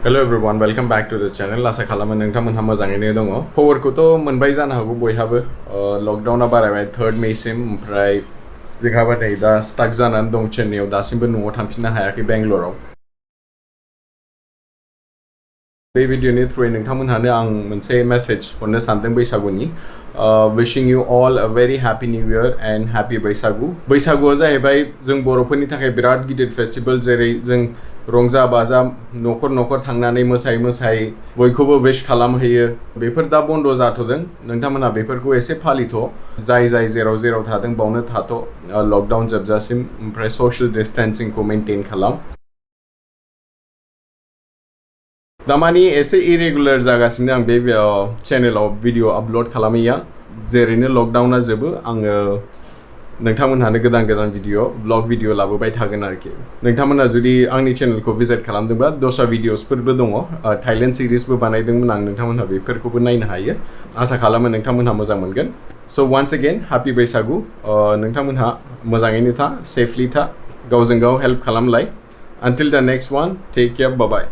Hello everyone, welcome back to the channel. आसा खालामो नोंथांमोनहा मोजाङैनो दङ। खबरखौथ' मोनबाय जानो हागौ बयहाबो। लकडाउना बारायबाय 3 मेसिम ओमफ्राय जोंहाबो नै दा स्टाक जानानै दं चेन्नाइयाव दासिमबो न'आव थांफिननो हायाखै बेंगलराव। बे भिडिअनि थ्रुयै नोंथांमोनहानो आं मोनसे मेसेज हरनो सानदों बैसागुनि। wishing you all a very happy new year and happy बैसागु। बैसागुआ जाहैबाय जों बर'फोरनि थाखाय बिराद गिदिर फेस्टिवल जेरै जों रंजा बाजा न'खर न'खर थांनानै मोसायै मोसायै बयखौबो विश खालामहैयो। बेफोर दा बन्द जाथ'दों। नोंथांमोनहा बेफोरखौ एसे फालिथ'। जाय जेराव जेराव थादों बावनो थाथ'। लकडाउन जोबजासिम ओमफ्राय ससियेल डिस्टेन्सिंखौ मेनटेन खालाम। दामानि एसे इरेगुलार जागासिनो आं बे चेनेलाव भिडिअ आपल'ड खालामैया जेरैनो लकडाउना जोबो आङो नोंथांमोनहानो गोदान भिडिअ ब्लग भिडिअ लाबोबाय थागोन आरोखि। नोंथांमोनहा जुदि आंनि चेनेलखौ भिजिट खालामदोंबा दस्रा भिडिअसफोरबो दङ। थाइलेन्ड सिरिसबो बानायदोंमोन आं, नोंथांमोनहा बेफोरखौबो नायनो हायो। आसा खालामो नोंथांमोनहा मोजां मोनगोन। स' वान्स अगेन हैप्पी बैसागु। नोंथांमोनहा मोजाङैनो था, सेफलि था, गावजों गाव help खालामलाय। Until the next one, take care, bye bye.